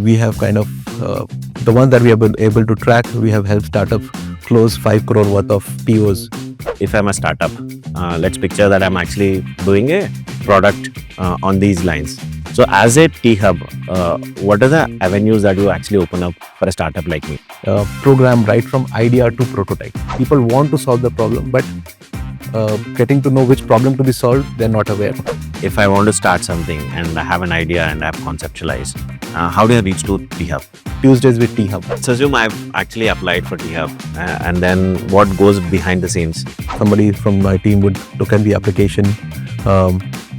we have kind of the one that we have been able to track. We have helped startups close 5 crore worth of POs. If I'm a startup, let's picture that I'm actually doing a product on these lines. So as a T-Hub, what are the avenues that you actually open up for a startup like me? Program right from idea to prototype. People want to solve the problem, but getting to know which problem to be solved, they're not aware. If I want to start something and I have an idea and I've conceptualized, how do I reach to T-Hub? Tuesdays with T-Hub. So assume I've actually applied for T-Hub and then what goes behind the scenes? Somebody from my team would look at the application.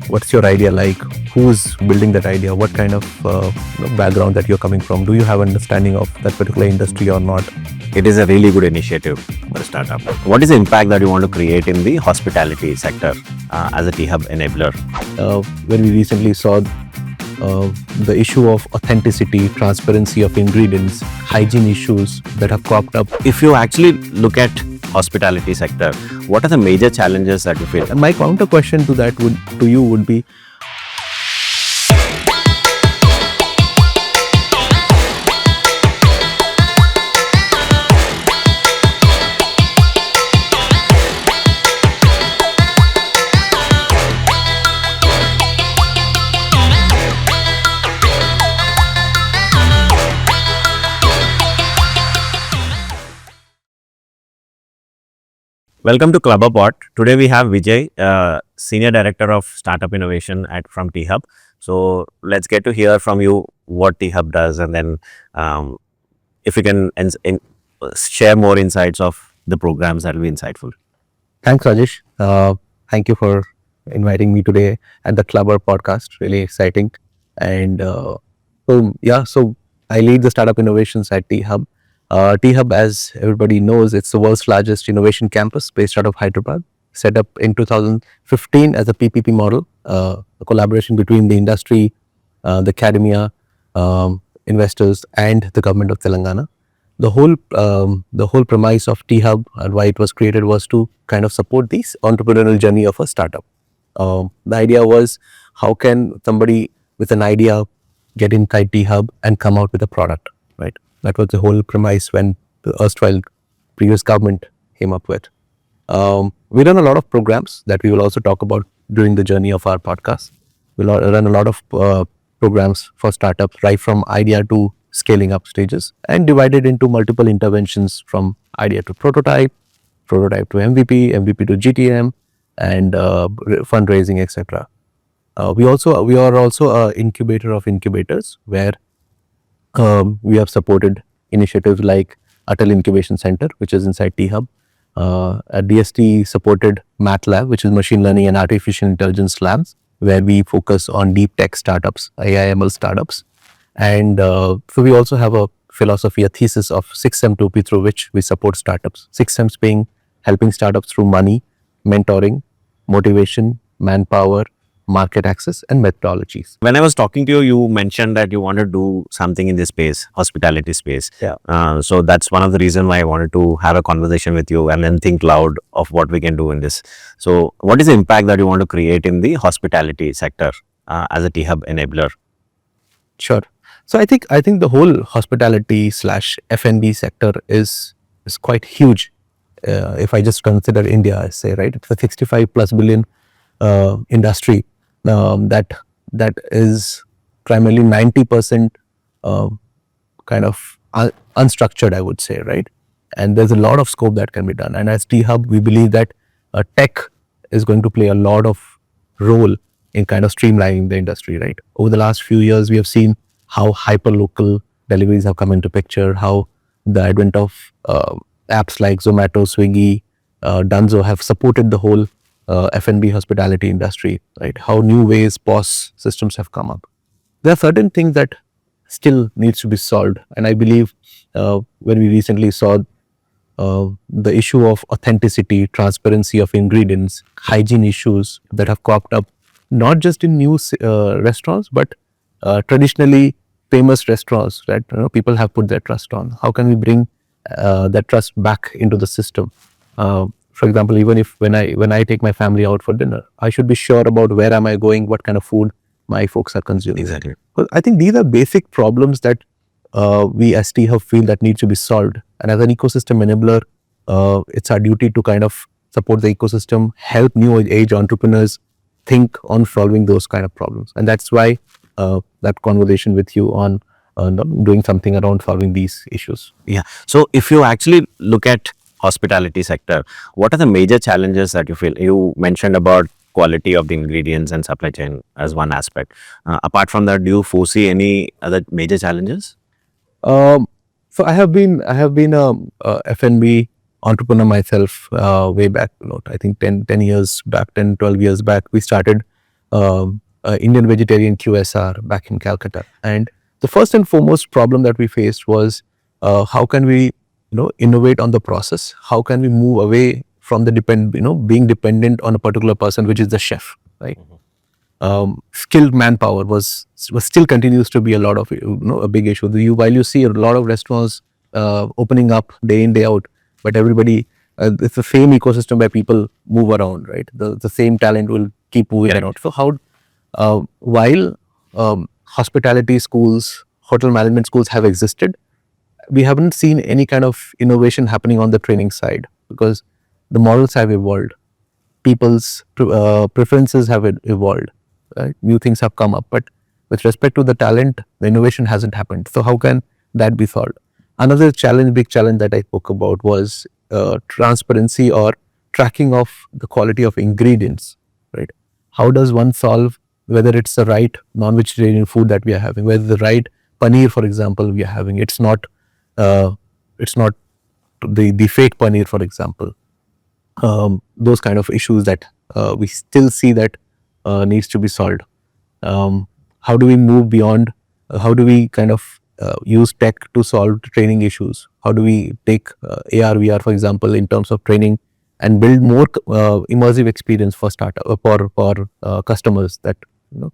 What's your idea like? Who's building that idea? What kind of background that you're coming from? Do you have understanding of that particular industry or not? It is a really good initiative for a startup. What is the impact that you want to create in the hospitality sector as a T-Hub enabler? When we recently saw the issue of authenticity, transparency of ingredients, hygiene issues that have cropped up. If you actually look at hospitality sector, what are the major challenges that you face? And my counter question to that would be, Welcome to Clubr Pod. Today we have Vijay, Senior Director of Startup Innovation from T-Hub. So let's get to hear from you what T-Hub does, and then if you can share more insights of the programs, that will be insightful. Thanks, Rajesh. Thank you for inviting me today at the Clubr podcast. Really exciting. And so I lead the startup innovations at T-Hub. T-Hub, as everybody knows, it's the world's largest innovation campus based out of Hyderabad, set up in 2015 as a PPP model, a collaboration between the industry, the academia, investors, and the government of Telangana. The whole premise of T-Hub and why it was created was to kind of support this entrepreneurial journey of a startup. The idea was, how can somebody with an idea get inside T-Hub and come out with a product, right? That was the whole premise when the erstwhile previous government came up with. We run a lot of programs that we will also talk about during the journey of our podcast. We'll run a lot of programs for startups, right from idea to scaling up stages, and divided into multiple interventions from idea to prototype, prototype to MVP, MVP to GTM, and fundraising, etc. We are also an incubator of incubators, where we have supported initiatives like Atal Incubation Center, which is inside T-Hub. At DST supported Math Lab, which is machine learning and artificial intelligence labs, where we focus on deep tech startups, AI/ML startups. And so we also have a philosophy, a thesis of 6M 2P through which we support startups. 6M's being helping startups through money, mentoring, motivation, manpower, market access, and methodologies. When I was talking to you, you mentioned that you want to do something in this space, hospitality space. Yeah. So that's one of the reasons why I wanted to have a conversation with you and then think loud of what we can do in this. So what is the impact that you want to create in the hospitality sector as a T-Hub enabler? Sure. So I think the whole hospitality / F&B sector is quite huge. If I just consider India, I say, right, it's a 65 plus billion industry. That is primarily 90% kind of unstructured, I would say, right? And there's a lot of scope that can be done. And as T-Hub, we believe that tech is going to play a lot of role in kind of streamlining the industry, right? Over the last few years, we have seen how hyper-local deliveries have come into picture, how the advent of apps like Zomato, Swiggy, Dunzo have supported the whole F&B hospitality industry, right? How new ways POS systems have come up. There are certain things that still needs to be solved, and I believe when we recently saw the issue of authenticity, transparency of ingredients, hygiene issues that have cropped up, not just in new restaurants, but traditionally famous restaurants that people have put their trust on. How can we bring that trust back into the system? For example, even if when I take my family out for dinner, I should be sure about where am I going, what kind of food my folks are consuming. Exactly. But I think these are basic problems that we as T-Hub feel that need to be solved. And as an ecosystem enabler, it's our duty to kind of support the ecosystem, help new age entrepreneurs think on solving those kind of problems. And that's why that conversation with you on doing something around solving these issues. Yeah. So if you actually look at hospitality sector, what are the major challenges that you feel? You mentioned about quality of the ingredients and supply chain as one aspect. Apart from that, do you foresee any other major challenges? Um, so I have been a F&B entrepreneur myself way back. I think 10 years back, 10, 12 years back, we started Indian vegetarian QSR back in Calcutta. And the first and foremost problem that we faced was how can we innovate on the process? How can we move away from the being dependent on a particular person, which is the chef, right? Skilled manpower was still continues to be a lot of a big issue. While you see a lot of restaurants opening up day in day out, but everybody it's the same ecosystem where people move around, right? The same talent will keep moving around. So how while hospitality schools, hotel management schools have existed, we haven't seen any kind of innovation happening on the training side because the models have evolved, people's preferences have evolved, right? New things have come up, but with respect to the talent, the innovation hasn't happened. So how can that be solved? Another big challenge that I spoke about was transparency or tracking of the quality of ingredients, right? How does one solve whether it's the right non-vegetarian food that we are having, whether the right paneer, for example, we are having? It's not the fake paneer, for example. Those kind of issues that we still see that needs to be solved. How do we move beyond? How do we kind of use tech to solve training issues? How do we take AR, VR, for example, in terms of training and build more immersive experience for customers that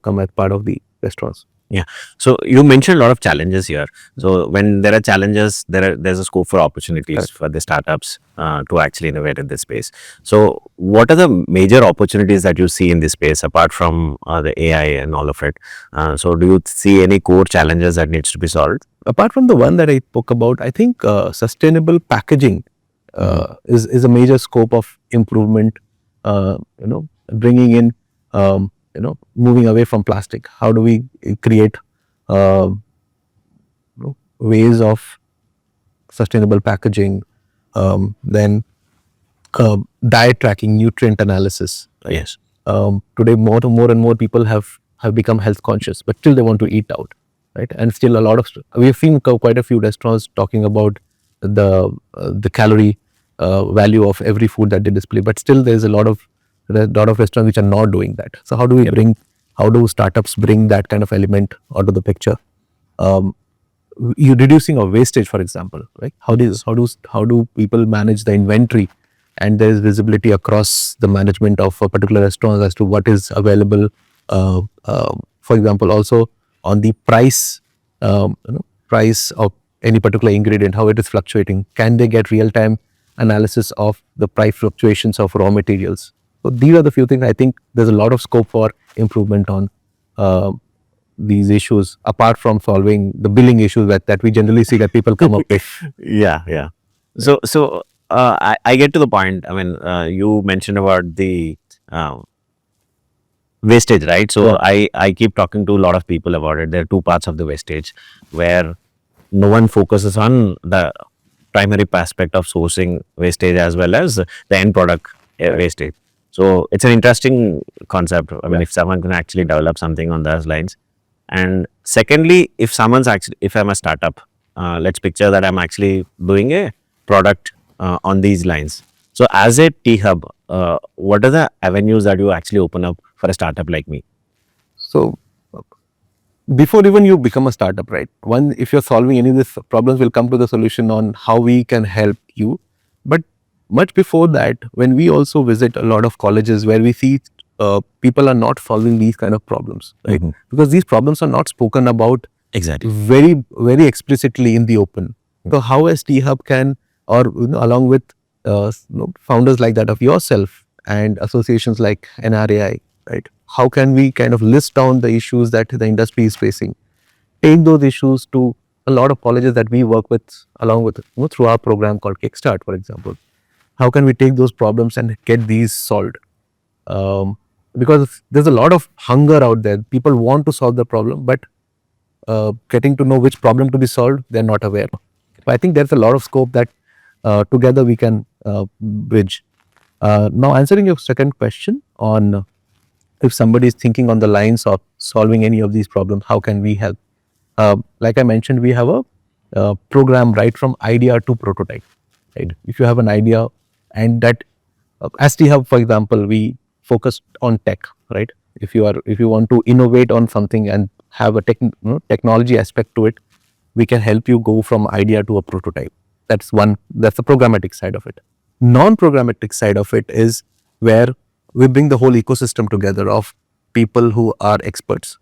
come as part of the restaurants? Yeah. So you mentioned a lot of challenges here. So when there are challenges, there's a scope for opportunities Correct. for the startups to actually innovate in this space. So what are the major opportunities that you see in this space apart from the AI and all of it? So do you see any core challenges that needs to be solved? Apart from the one that I spoke about, I think sustainable packaging is a major scope of improvement. Bringing in, moving away from plastic. How do we create ways of sustainable packaging? Then diet tracking, nutrient analysis. Right? Yes. Today, more and more people have become health conscious, but still they want to eat out, right? And still a lot of we've seen quite a few restaurants talking about the calorie value of every food that they display, but still there's a lot of restaurants which are not doing that. So how do we how do startups bring that kind of element onto the picture? You reducing of wastage, for example, right? How do people manage the inventory, and there is visibility across the management of a particular restaurant as to what is available. For example, also on the price of any particular ingredient, how it is fluctuating. Can they get real time analysis of the price fluctuations of raw materials? So these are the few things. I think there's a lot of scope for improvement on these issues, apart from solving the billing issues that we generally see that people come up with. Yeah. I get to the point. I mean, you mentioned about the wastage, right? So I keep talking to a lot of people about it. There are two parts of the wastage where no one focuses on the primary aspect of sourcing wastage as well as the end product wastage. So it's an interesting concept. I mean, if someone can actually develop something on those lines. And secondly, if I'm a startup, let's picture that I'm actually doing a product on these lines. So as a T-Hub, what are the avenues that you actually open up for a startup like me? So before even you become a startup, right? One, if you're solving any of these problems, we'll come to the solution on how we can help you. But much before that, when we also visit a lot of colleges where we see people are not solving these kind of problems, right? Because these problems are not spoken about Exactly. very, very explicitly in the open. So how as T-Hub can, or along with founders like that of yourself and associations like NRAI, right? how can we kind of list down the issues that the industry is facing, take those issues to a lot of colleges that we work with along with through our program called Kickstart, for example. How can we take those problems and get these solved? Um, because there's a lot of hunger out there. People want to solve the problem, but getting to know which problem to be solved, they're not aware. So I think there's a lot of scope that together we can bridge. Now, answering your second question on if somebody is thinking on the lines of solving any of these problems, how can we help? Like I mentioned, we have a program right from idea to prototype. Right? If you have an idea, and that as T Hub, for example, we focus on tech. Right? If you want to innovate on something and have a technology aspect to it, we can help you go from idea to a prototype. That's one. That's the programmatic side of it. Non-programmatic side of it is where we bring the whole ecosystem together of people who are experts,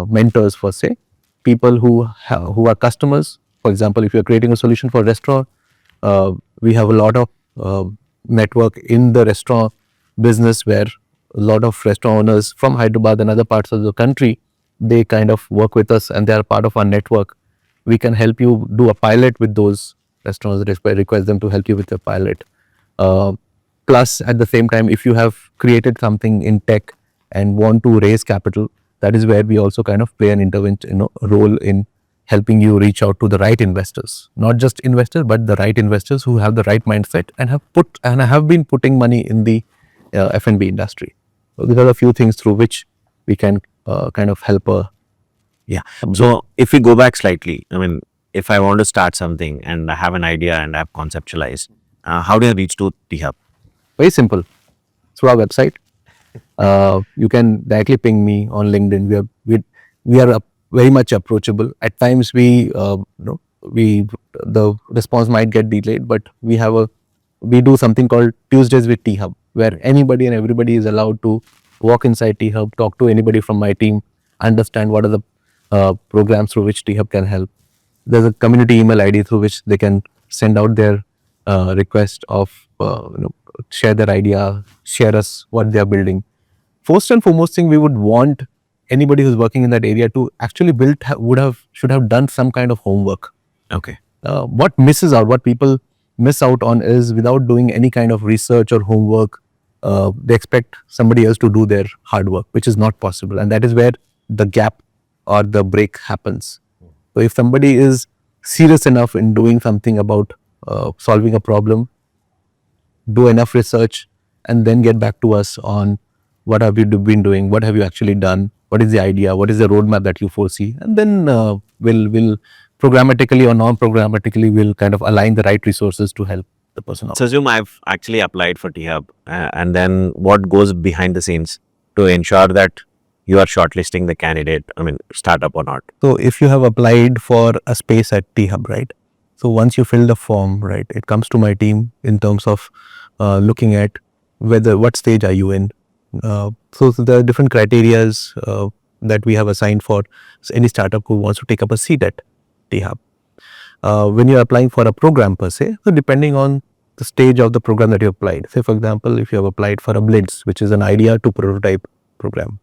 mentors per se, people who are customers. For example, if you're creating a solution for a restaurant, we have a lot of network in the restaurant business where a lot of restaurant owners from Hyderabad and other parts of the country, they kind of work with us and they are part of our network. We can help you do a pilot with those restaurants, request them to help you with the pilot. Uh, Plus, at the same time, if you have created something in tech and want to raise capital, that is where we also kind of play an intervention, role in helping you reach out to the right investors, not just investors, but the right investors who have the right mindset and have been putting money in the F&B industry. So these are a few things through which we can kind of help Yeah. So if we go back slightly, I mean, if I want to start something and I have an idea and I've conceptualized, how do I reach to the hub? very simple through our website. You can directly ping me on LinkedIn. We are very much approachable. At times we the response might get delayed, but we do something called Tuesdays with T Hub, where anybody and everybody is allowed to walk inside T Hub, talk to anybody from my team, understand what are the programs through which T Hub can help. There's a community email ID through which they can send out their request of share their idea, share us what they are building. First and foremost thing we would want anybody who's working in that area to actually should have done some kind of homework. Okay. What people miss out on is without doing any kind of research or homework, they expect somebody else to do their hard work, which is not possible, and that is where the gap or the break happens. So if somebody is serious enough in doing something about solving a problem, do enough research, and then get back to us on what have you been doing, what have you actually done, what is the idea, what is the roadmap that you foresee, and then we'll programmatically or non-programmatically we'll kind of align the right resources to help the person out. So assume I've actually applied for T Hub, and then what goes behind the scenes to ensure that you are shortlisting the candidate, I mean, startup or not? So if you have applied for a space at T Hub, right? So once you fill the form, right, it comes to my team in terms of looking at what stage are you in. So there are different criterias that we have assigned for any startup who wants to take up a seat at T Hub. When you're applying for a program per se, so depending on the stage of the program that you applied, say for example, if you have applied for a Blitz, which is an idea to prototype program,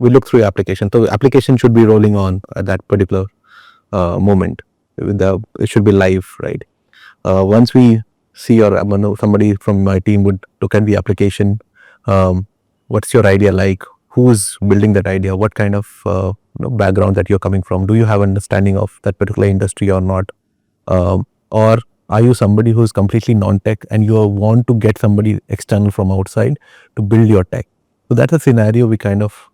we look through your application. So application should be rolling on at that particular moment. It should be live, right? Once we see, or somebody from my team would look at the application. What's your idea like? Who's building that idea? What kind of background that you're coming from? Do you have understanding of that particular industry or not? Or are you somebody who's completely non-tech and you want to get somebody external from outside to build your tech? So that's a scenario we kind of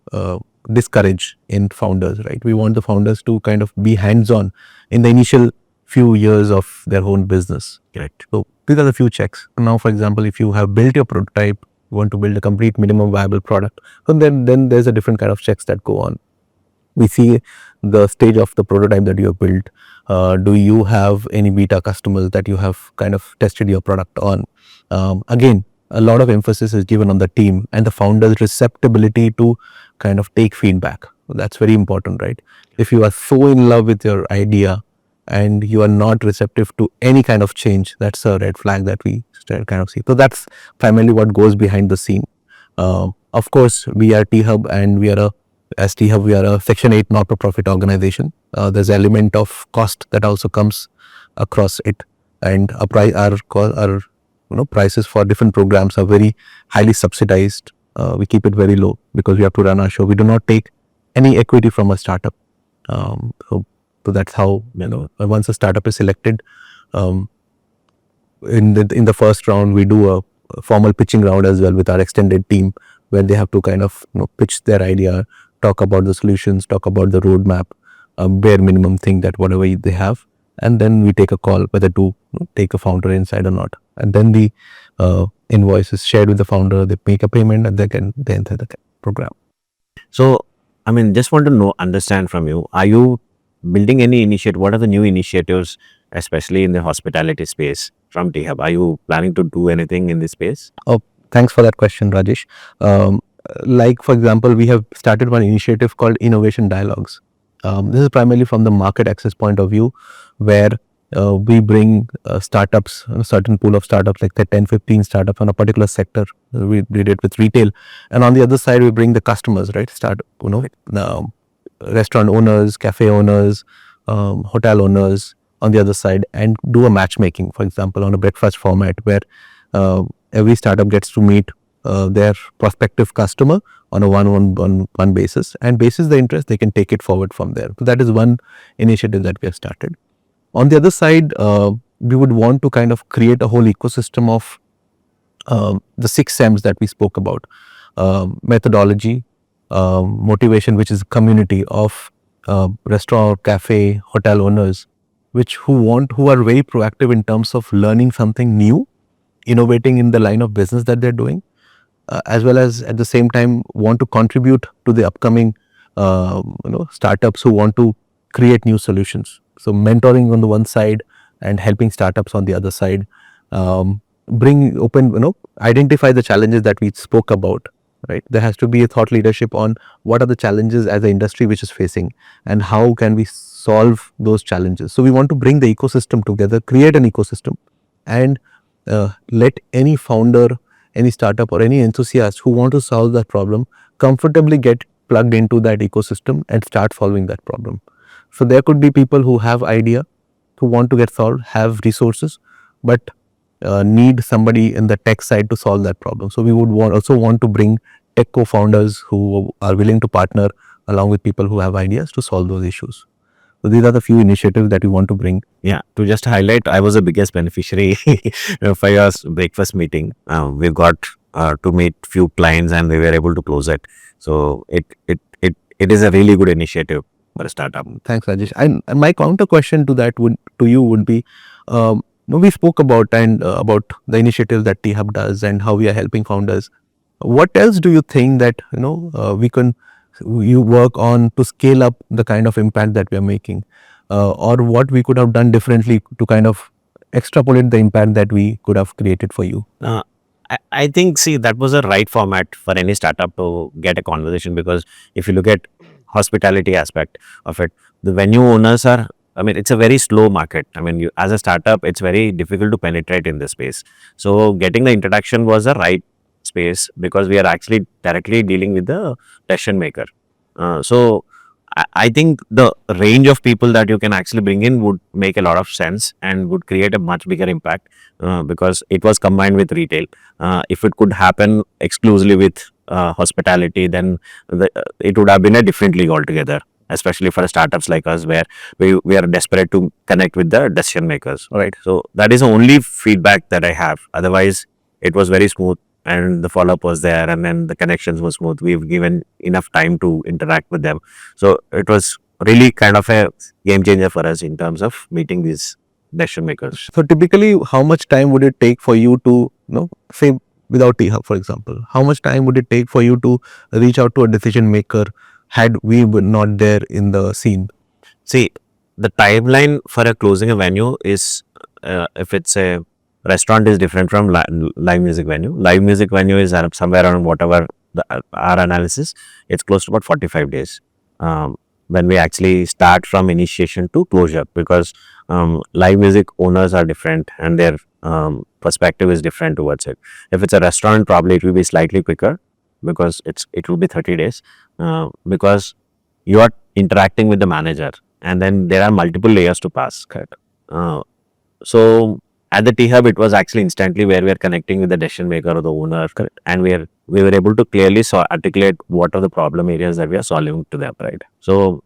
discourage in founders, right? We want the founders to kind of be hands-on in the initial few years of their own business. Correct. So these are the few checks. Now, for example, if you have built your prototype, you want to build a complete minimum viable product, so then there's a different kind of checks that go on. We see the stage of the prototype that you have built. Do you have any beta customers that you have kind of tested your product on? Again, a lot of emphasis is given on the team and the founder's receptibility to kind of take feedback. That's very important, right? If you are so in love with your idea and you are not receptive to any kind of change, that's a red flag that we kind of see. So that's primarily what goes behind the scene. Of course, we are T Hub, and as T Hub, we are a Section 8 not-for-profit organization. There's element of cost that also comes across it, and our prices for different programs are very highly subsidized. We keep it very low because we have to run our show. We do not take any equity from a startup. So that's how, once a startup is selected, um, in the first round we do a formal pitching round as well with our extended team, where they have to kind of pitch their idea, talk about the solutions, talk about the roadmap, bare minimum thing that whatever they have, and then we take a call whether to take a founder inside or not, and then the invoice is shared with the founder. They make a payment and they enter the program. So, I mean, just want to understand from you, are you building any initiative? What are the new initiatives, especially in the hospitality space from T Hub? Are you planning to do anything in this space? Oh, thanks for that question, Rajesh. Like, for example, we have started one initiative called Innovation Dialogues. This is primarily from the market access point of view, where we bring startups, a certain pool of startups, like the 10, 15 startups on a particular sector. We did it with retail. And on the other side, we bring the customers, right? Restaurant owners, cafe owners, hotel owners on the other side, and do a matchmaking, for example, on a breakfast format, where every startup gets to meet their prospective customer on a one-on-one basis, and basis the interest, they can take it forward from there. So that is one initiative that we have started. On the other side, we would want to kind of create a whole ecosystem of the 6 M's that we spoke about: methodology, motivation, which is a community of restaurant, cafe, hotel owners, who are very proactive in terms of learning something new, innovating in the line of business that they're doing, as well as at the same time want to contribute to the upcoming startups who want to create new solutions. So mentoring on the one side and helping startups on the other side. Identify the challenges that we spoke about, right? There has to be a thought leadership on what are the challenges as an industry which is facing, and how can we solve those challenges. So we want to bring the ecosystem together, create an ecosystem, and let any founder, any startup, or any enthusiast who want to solve that problem comfortably get plugged into that ecosystem and start solving that problem. So there could be people who have idea, who want to get solved, have resources, but need somebody in the tech side to solve that problem. So we would also want to bring tech co-founders who are willing to partner along with people who have ideas to solve those issues. So these are the few initiatives that we want to bring. Yeah, to just highlight, I was the biggest beneficiary for your breakfast meeting. We got to meet few clients and we were able to close it. So it is a really good initiative for a startup. Thanks, Rajesh. And my counter question to that would be, we spoke about about the initiatives that T Hub does and how we are helping founders. What else do you think that you work on to scale up the kind of impact that we are making, or what we could have done differently to kind of extrapolate the impact that we could have created for you? I think, see, that was a right format for any startup to get a conversation, because if you look at hospitality aspect of it, the venue owners are, I mean, it's a very slow market. I mean, as a startup, it's very difficult to penetrate in this space. So getting the introduction was a right space, because we are actually directly dealing with the decision maker. I think the range of people that you can actually bring in would make a lot of sense and would create a much bigger impact, because it was combined with retail. If it could happen exclusively with hospitality, then it would have been a different league altogether, especially for startups like us, where we are desperate to connect with the decision makers. All right. So that is the only feedback that I have. Otherwise, it was very smooth and the follow-up was there, and then the connections were smooth. We've given enough time to interact with them. So it was really kind of a game changer for us in terms of meeting these decision makers. So typically, how much time would it take for you to, say, without T Hub, for example, how much time would it take for you to reach out to a decision maker had we were not there in the scene? See, the timeline for a closing a venue is, if it's a restaurant, is different from live music venue. Live music venue is somewhere around whatever our analysis, it's close to about 45 days. When we actually start from initiation to closure, because live music owners are different and their perspective is different towards it. If it's a restaurant, probably it will be slightly quicker, because it will be 30 days, because you are interacting with the manager, and then there are multiple layers to pass. Correct. So at the T Hub, it was actually instantly where we are connecting with the decision maker or the owner, Correct. and we were able to clearly articulate what are the problem areas that we are solving to them, right? So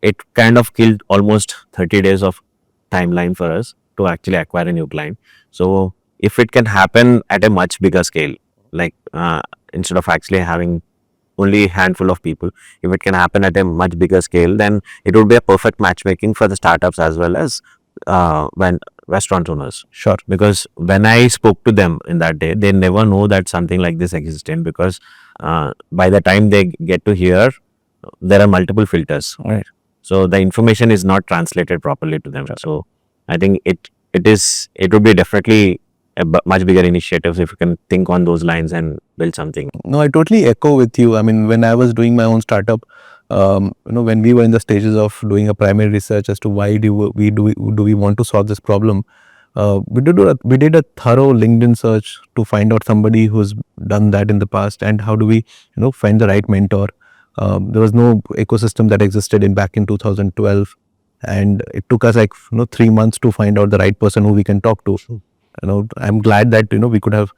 it kind of killed almost 30 days of timeline for us to actually acquire a new client. So if it can happen at a much bigger scale, like instead of actually having only a handful of people, if it can happen at a much bigger scale, then it would be a perfect matchmaking for the startups as well as when restaurant owners. Sure. Because when I spoke to them in that day, they never know that something like this existed, because by the time they get to hear, there are multiple filters. Right. So the information is not translated properly to them. So I think it would be definitely a much bigger initiative if you can think on those lines and build something. No, I totally echo with you. I mean, when I was doing my own startup, when we were in the stages of doing a primary research as to why do we want to solve this problem, we did a thorough LinkedIn search to find out somebody who's done that in the past, and how do we find the right mentor. There was no ecosystem that existed back in 2012, and it took us like 3 months to find out the right person who we can talk to. I'm glad that we could have,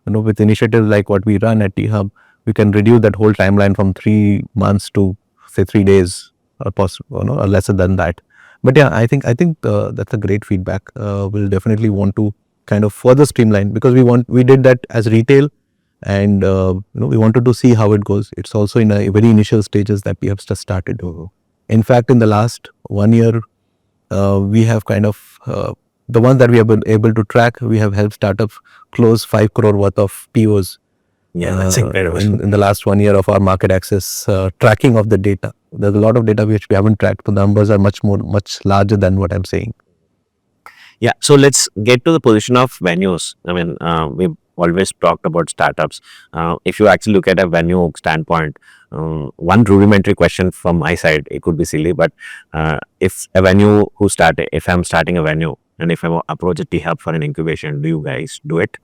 with initiatives like what we run at T Hub, we can reduce that whole timeline from 3 months to say 3 days, or possible, or lesser than that. But yeah, I think that's a great feedback. We'll definitely want to kind of further streamline, because we did that as retail, and we wanted to see how it goes. It's also in a very initial stages that we have just started. In fact, in the last 1 year, we have kind of the ones that we have been able to track, we have helped startups close 5 crore worth of POs. Yeah, that's incredible. In the last 1 year of our market access tracking of the data. There's a lot of data which we haven't tracked. The numbers are much larger than what I'm saying. Yeah, so let's get to the position of venues. I mean, we've always talked about startups. If you actually look at a venue standpoint, one rudimentary question from my side, it could be silly, but if I'm starting a venue, and if I approach a T Hub for an incubation, do you guys do it?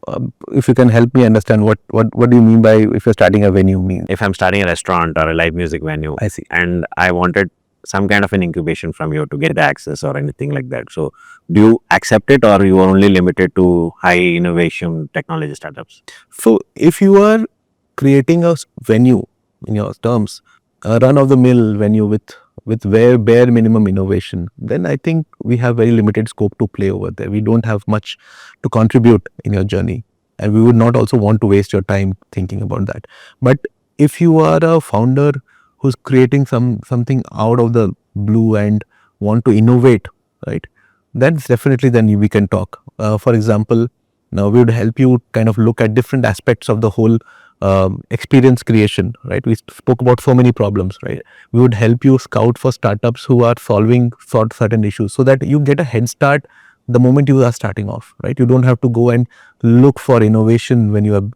If you can help me understand what do you mean by if you're starting a venue mean? If I'm starting a restaurant or a live music venue, I see. and I wanted some kind of an incubation from you to get access or anything like that. So do you accept it, or you are only limited to high innovation technology startups? So if you are creating a venue in your terms, a run of the mill venue with bare minimum innovation, then I think we have very limited scope to play over there. We don't have much to contribute in your journey, and we would not also want to waste your time thinking about that. But if you are a founder who's creating something out of the blue and want to innovate, right, then we can talk. For example, now we would help you kind of look at different aspects of the whole experience creation, right? We spoke about so many problems, right? We would help you scout for startups who are solving certain issues, so that you get a head start the moment you are starting off, right? You don't have to go and look for innovation when you are,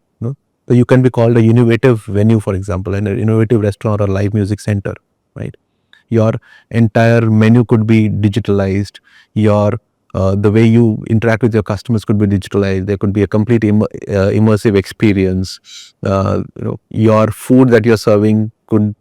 so you can be called a innovative venue, for example, and an innovative restaurant or live music center, right? Your entire menu could be digitalized. Your the way you interact with your customers could be digitalized. There could be a complete immersive experience. Your food that you're serving could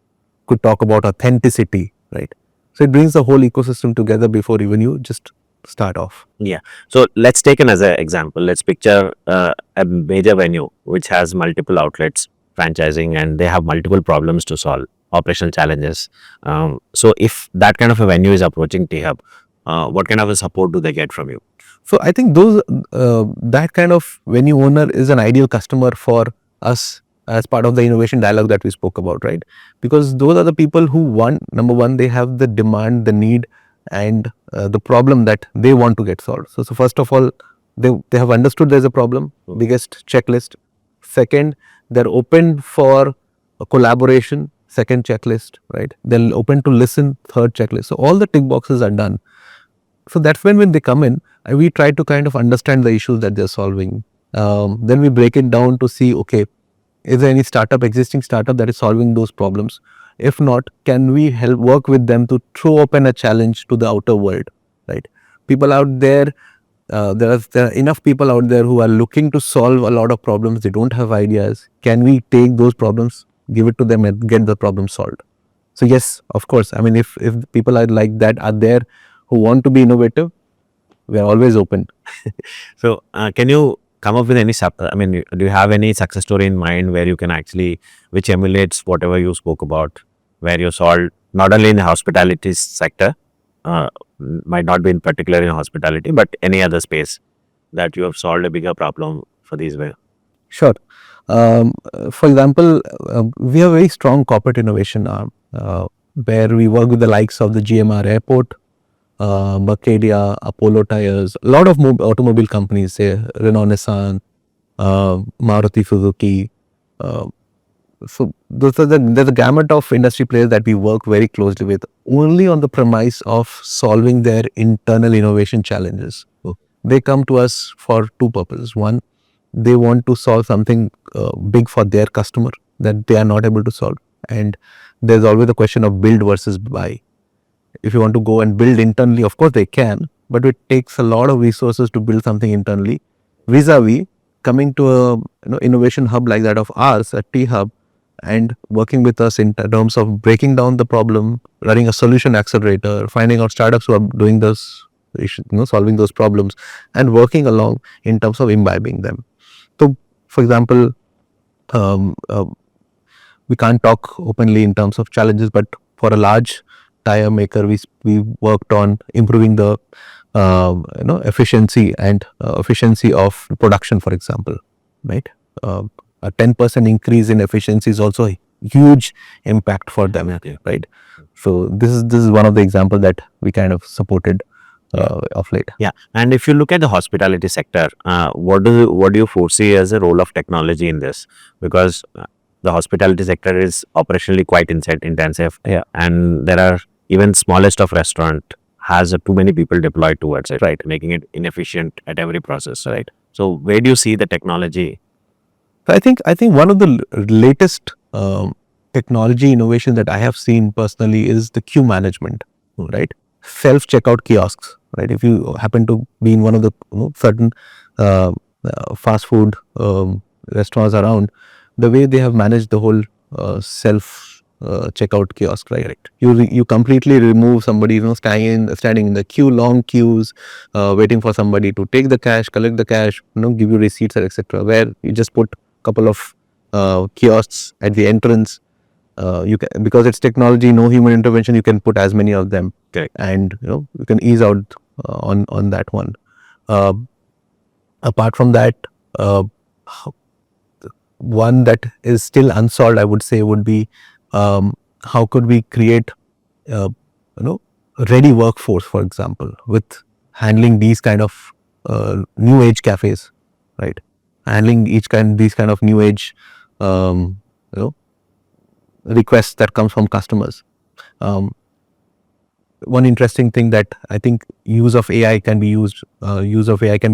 talk about authenticity, right? So it brings the whole ecosystem together before even you just start off. Yeah. So let's take another example. Let's picture a major venue which has multiple outlets, franchising, and they have multiple problems to solve, operational challenges. So if that kind of a venue is approaching T Hub, what kind of a support do they get from you? So I think that kind of venue owner is an ideal customer for us as part of the innovation dialogue that we spoke about, right? Because those are the people who number one, they have the demand, the need, and the problem that they want to get solved. So first of all, they have understood there's a problem, biggest checklist. Second, they're open for a collaboration, second checklist, right? They're open to listen, third checklist. So all the tick boxes are done. So that's when they come in, we try to kind of understand the issues that they're solving. Then we break it down to see, okay, is there any existing startup that is solving those problems? If not, can we help work with them to throw open a challenge to the outer world, right? People out there there are enough people out there who are looking to solve a lot of problems. They don't have ideas. Can we take those problems, give it to them, and get the problem solved? So yes, of course. I mean, if people are like that are there who want to be innovative, we are always open. So, can you come up with any, I mean, do you have any success story in mind where you can actually, which emulates whatever you spoke about, where you solved not only in the hospitality sector, uh, might not be in particular in hospitality, but any other space that you have solved a bigger problem for these way? Sure. For example, we have a very strong corporate innovation arm where we work with the likes of the GMR Airport, Mercadia, Apollo Tires, a lot of automobile companies, say Renault, Nissan, Maruti Suzuki. Uh, so those are there's a gamut of industry players that we work very closely with, only on the premise of solving their internal innovation challenges. So they come to us for two purposes. One, they want to solve something big for their customer that they are not able to solve, and there's always the question of build versus buy. If you want to go and build internally, of course they can, but it takes a lot of resources to build something internally. Vis-a-vis coming to a innovation hub like that of ours at T Hub and working with us in terms of breaking down the problem, running a solution accelerator, finding out startups who are doing this, solving those problems, and working along in terms of imbibing them. So, for example, um, uh, we can't talk openly in terms of challenges, but for a large tire maker, we worked on improving the efficiency of production, for example, right? A 10% increase in efficiency is also a huge impact for them, right? So this is one of the examples that we kind of supported of late. Yeah, and if you look at the hospitality sector, what do you foresee as a role of technology in this? Because the hospitality sector is operationally quite intensive, Yeah. and there are even smallest of restaurant has too many people deployed towards it, right, making it inefficient at every process, right? So where do you see the technology? So I think one of the latest technology innovations that I have seen personally is the queue management, right? Self checkout kiosks, right? If you happen to be in one of the certain uh, fast food restaurants around, the way they have managed the whole self checkout kiosk, right? You completely remove somebody standing in the queue, long queues, waiting for somebody to take the cash, collect the cash, give you receipts, etc. Where you just put couple of kiosks at the entrance. You can, because it's technology, no human intervention. You can put as many of them, Correct. and you can ease out on that one. Uh, Apart from that, one that is still unsolved, I would say, would be how could we create uh, ready workforce, for example, with handling these kind of new age cafes, right? Handling these kind of new age um, you know requests that comes from customers. Um, One interesting thing that I think use of AI can be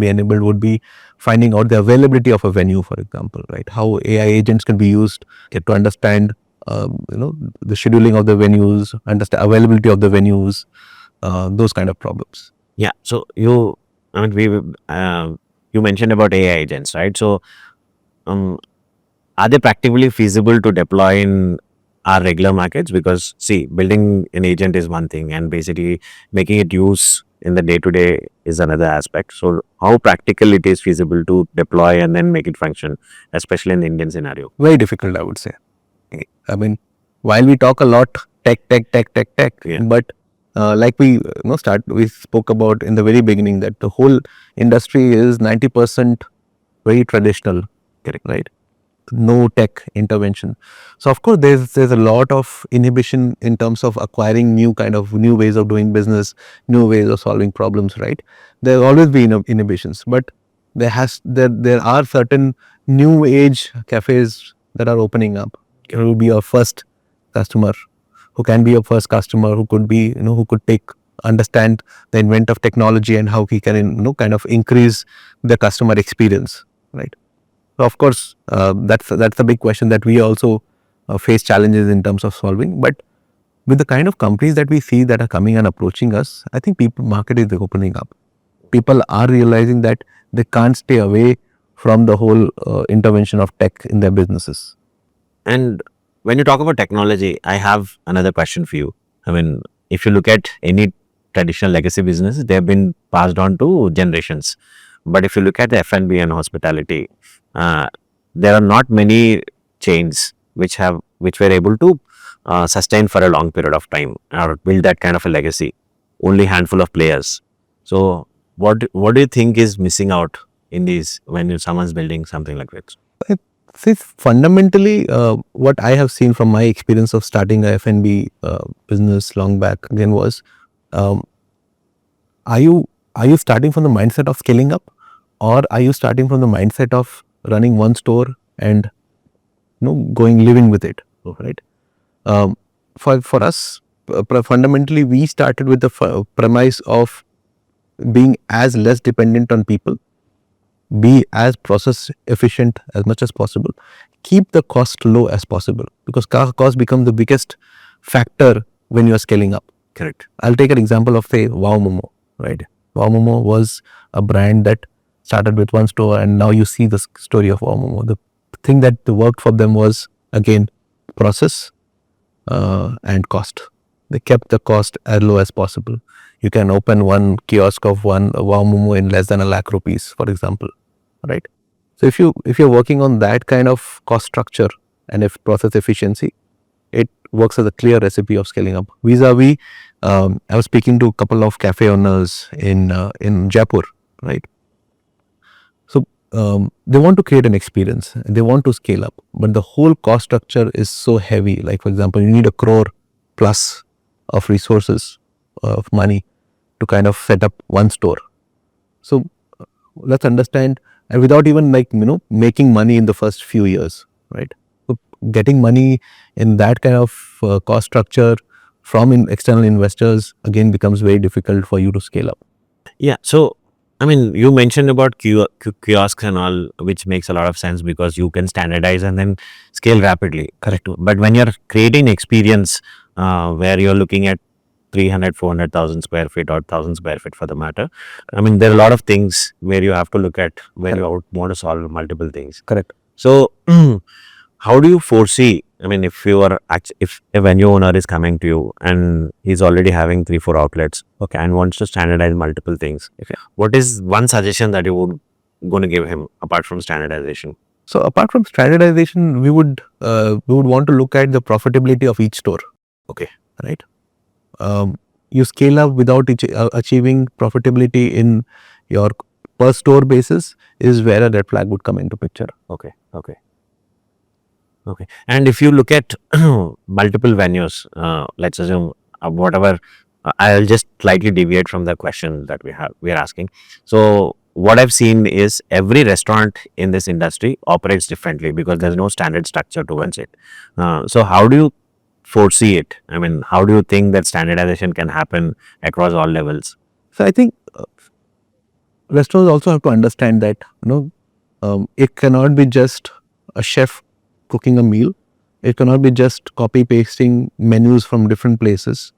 enabled would be finding out the availability of a venue, for example, right? How AI agents can be used get to understand the scheduling of the venues, understand availability of the venues, those kind of problems. Yeah, so I mean, you mentioned about AI agents, right? So um, are they practically feasible to deploy in our regular markets? Because see, building an agent is one thing, and basically making it use in the day to day is another aspect. So how practical it is feasible to deploy and then make it function, especially in the Indian scenario? Very difficult, I would say. I mean, while we talk a lot tech, Yeah. but like we spoke about in the very beginning that the whole industry is 90% very traditional, Correct. right? No tech intervention. So of course there's a lot of inhibition in terms of acquiring new ways of doing business, new ways of solving problems, right? There will always be inhibitions, but there are certain new age cafes that are opening up. It will be your first customer, who can be your first customer, who could be who could understand the invent of technology and how he can kind of increase the customer experience, right? So of course, that's a big question that we also face challenges in terms of solving. But with the kind of companies that we see that are coming and approaching us, I think people market is opening up. people are realizing that they can't stay away from the whole intervention of tech in their businesses. And when you talk about technology, I have another question for you. I mean, if you look at any traditional legacy businesses, they have been passed on to generations. But if you look at the F&B and hospitality, uh, there are not many chains which were able to sustain for a long period of time or build that kind of a legacy. Only handful of players. So, what do you think is missing out in these when someone's building something like this? I see fundamentally what I have seen from my experience of starting a F&B business long back again was, um, are you starting from the mindset of scaling up, or are you starting from the mindset of running one store and going living with it, right? Um, for us, fundamentally, we started with the premise of being as less dependent on people, be as process efficient as much as possible, keep the cost low as possible, because cost becomes the biggest factor when you are scaling up. Correct. I'll take an example of, say, Wow Momo, right? Wow Momo was a brand that started with one store, and now you see the story of Wow Momo. The thing that worked for them was, again, process and cost. They kept the cost as low as possible. You can open one kiosk of one Wow Momo in less than ₹1,00,000, for example, right? So if you're working on that kind of cost structure and if process efficiency, it works as a clear recipe of scaling up. Vis-a-vis, I was speaking to a couple of cafe owners in Jaipur, right? So they want to create an experience, and they want to scale up, but the whole cost structure is so heavy. Like, for example, you need 1 crore plus of resources, of money, to kind of set up one store. So let's understand, and without even making money in the first few years, right? So getting money in that kind of cost structure from external investors again becomes very difficult for you to scale up. Yeah. So, I mean, you mentioned about kiosks and all, which makes a lot of sense because you can standardize and then scale rapidly. Correct. But when you're creating experience where you're looking at 300, 400,000 square feet or 1,000 square feet for the matter, I mean, there are a lot of things where you have to look at where you want to solve multiple things. Correct. So, how do you foresee? I mean, if you are if a venue owner is coming to you and he's already having 3, 4 outlets, okay, and wants to standardize multiple things, okay, what is one suggestion that you would going to give him apart from standardization? So apart from standardization, we would want to look at the profitability of each store. Okay, right? You scale up without achieving profitability in your per store basis is where a red flag would come into picture. okay, okay. Okay. And if you look at multiple venues, let's assume whatever, I'll just slightly deviate from the question that we are asking. So what I've seen is every restaurant in this industry operates differently because there's no standard structure towards it. So how do you foresee it? I mean, how do you think that standardization can happen across all levels? So I think restaurants also have to understand that it cannot be just a chef cooking a meal. It cannot be just copy pasting menus from different places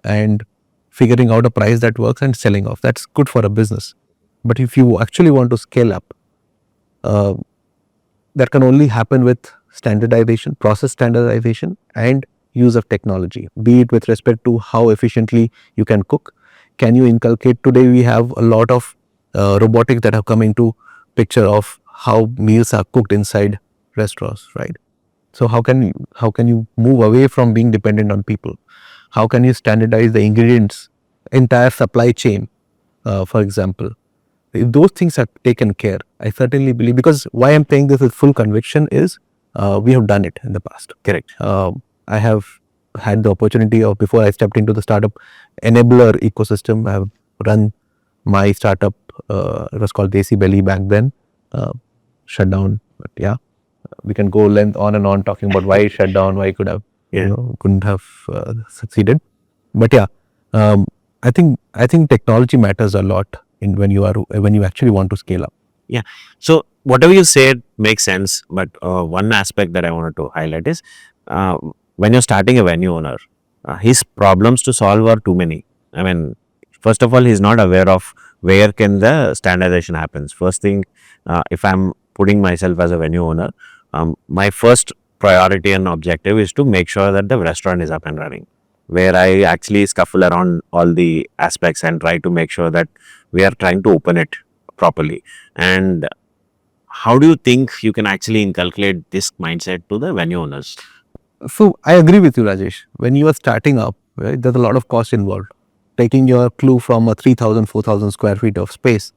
and figuring out a price that works and selling off. That's good for a business. But if you actually want to scale up, that can only happen with standardization, process standardization, and use of technology, be it with respect to how efficiently you can cook. Can you inculcate? Today we have a lot of robotics that have come into picture of how meals are cooked inside restaurants, right? So how can you move away from being dependent on people? How can you standardize the ingredients, entire supply chain, for example? If those things are taken care, I certainly believe, because why I'm saying this with full conviction is we have done it in the past. Correct. I have had the opportunity of, before I stepped into the startup enabler ecosystem, I have run my startup. It was called Desi Belly back then, shut down. But yeah, we can go on and on talking about why it shut down, why it couldn't have succeeded. But yeah, I think technology matters a lot in when you actually want to scale up. Yeah. So whatever you said makes sense, but one aspect that I wanted to highlight is when you're starting a venue owner, his problems to solve are too many. I mean, first of all, he's not aware of where can the standardization happens? First thing, if I'm putting myself as a venue owner, my first priority and objective is to make sure that the restaurant is up and running, where I actually scuffle around all the aspects and try to make sure that we are trying to open it properly. And how do you think you can actually inculcate this mindset to the venue owners? So I agree with you, Rajesh. When you are starting up, right, there's a lot of cost involved. Taking your clue from a 3,000, 4,000 square feet of space.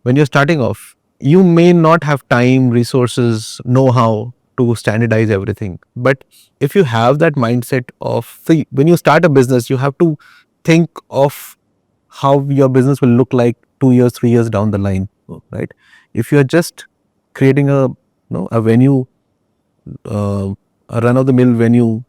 When you're starting off, you may not have time, resources, know-how to standardize everything. But if you have that mindset of, see, when you start a business, you have to think of how your business will look like 2 years, 3 years down the line, right? If you're just creating a venue, a run-of-the-mill venue,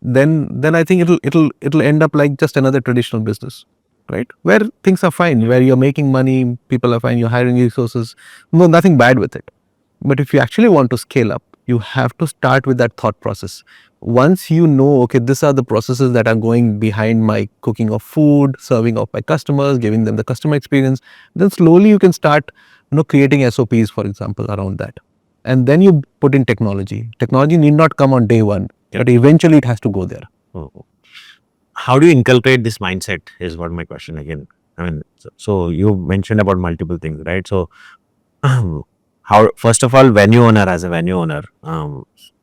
then I think it'll end up like just another traditional business, right? Where things are fine, where you're making money, people are fine, you're hiring resources, no, nothing bad with it. But if you actually want to scale up, you have to start with that thought process. Once you know, okay, these are the processes that are going behind my cooking of food, serving of my customers, giving them the customer experience, then slowly you can start, creating SOPs, for example, around that. And then you put in technology. Technology need not come on day one, but eventually it has to go there. Oh. How do you inculcate this mindset is what my question again. I mean, so you mentioned about multiple things, right? So how, first of all, venue owner, as a venue owner,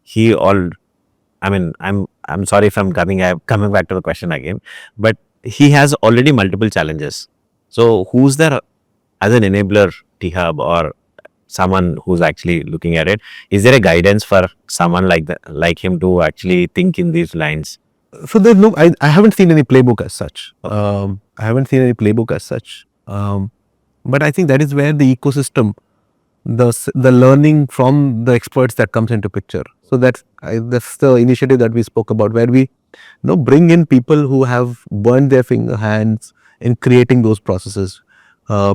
he all, I mean, I'm sorry if I'm coming back to the question again, but he has already multiple challenges. So who's there as an enabler, T-Hub, or someone who's actually looking at it? Is there a guidance for someone like that, like him, to actually think in these lines? So there's no, I haven't seen any playbook as such. I haven't seen any playbook as such. But I think that is where the ecosystem, the learning from the experts that comes into picture. So that's the initiative that we spoke about, where we bring in people who have burned their hands in creating those processes,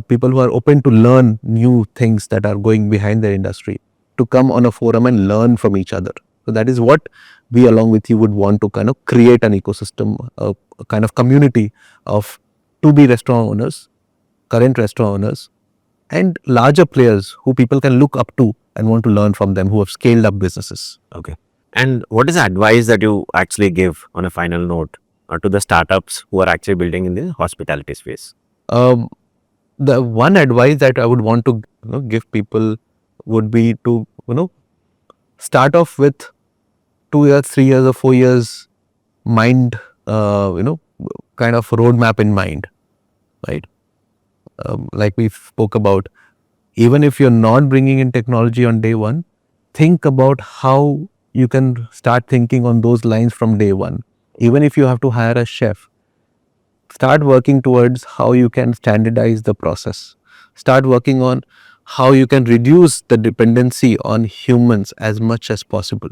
people who are open to learn new things that are going behind their industry, to come on a forum and learn from each other. So that is what we, along with you, would want to kind of create an ecosystem, a kind of community of to-be restaurant owners, current restaurant owners, and larger players who people can look up to and want to learn from them, who have scaled up businesses. Okay. And what is the advice that you actually give on a final note to the startups who are actually building in the hospitality space? Um, the one advice that I would want to give people would be to start off with 2 years, 3 years, or 4 years mind, kind of roadmap in mind, right? Like we spoke about, even if you're not bringing in technology on day one, think about how you can start thinking on those lines from day one. Even if you have to hire a chef, start working towards how you can standardize the process. Start working on how you can reduce the dependency on humans as much as possible.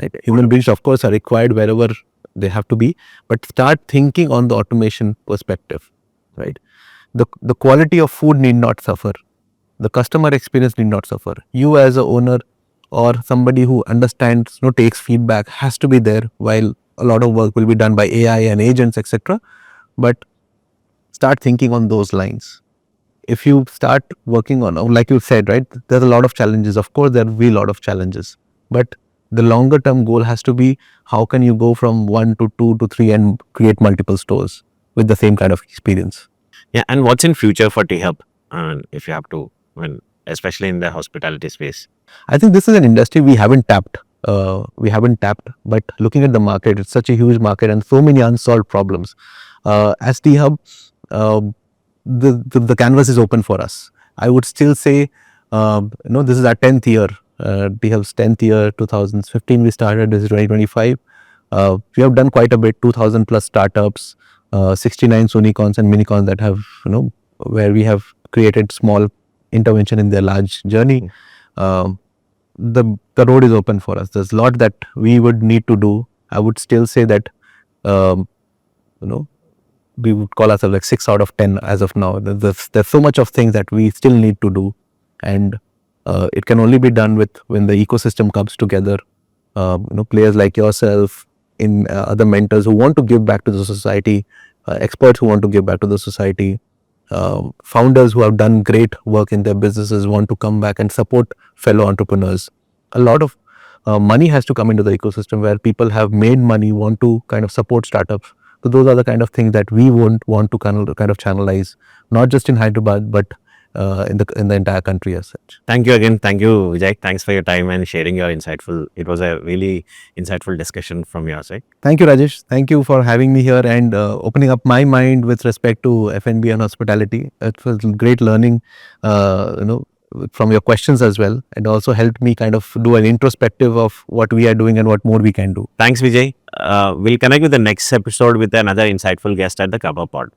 Right? Human beings, of course, are required wherever they have to be, but start thinking on the automation perspective. Right? The quality of food need not suffer. The customer experience need not suffer. You as a owner or somebody who understands, takes feedback, has to be there, while a lot of work will be done by AI and agents, etc. But start thinking on those lines. If you start working on, like you said, right, there's a lot of challenges. Of course, there will be a lot of challenges, but the longer term goal has to be, how can you go from 1 to 2 to 3 and create multiple stores with the same kind of experience. Yeah. And what's in future for T-Hub? If you have to, especially in the hospitality space. I think this is an industry we haven't tapped. But looking at the market, it's such a huge market and so many unsolved problems. As T-Hub, uh, the canvas is open for us. I would still say, this is our 10th year. T-Hub's 10th year, 2015 we started, this is 2025. We have done quite a bit, 2000 plus startups, 69 Sonicons and Minicons that have, where we have created small intervention in their large journey. The road is open for us. There's a lot that we would need to do. I would still say that, we would call ourselves like 6 out of 10 as of now. There's so much of things that we still need to do, and it can only be done when the ecosystem comes together. Players like yourself, other mentors who want to give back to the society, experts who want to give back to the society, founders who have done great work in their businesses want to come back and support fellow entrepreneurs. A lot of money has to come into the ecosystem where people have made money, want to kind of support startups. So those are the kind of things that we won't want to kind of channelize, not just in Hyderabad, but in the entire country as such. Thank you again. Thank you, Vijay. Thanks for your time and sharing your insightful. It was a really insightful discussion from your side. Thank you, Rajesh. Thank you for having me here and opening up my mind with respect to F&B and hospitality. It was great learning, from your questions as well, and also helped me kind of do an introspective of what we are doing and what more we can do. Thanks, Vijay. We'll connect with the next episode with another insightful guest at the Clubr Pod.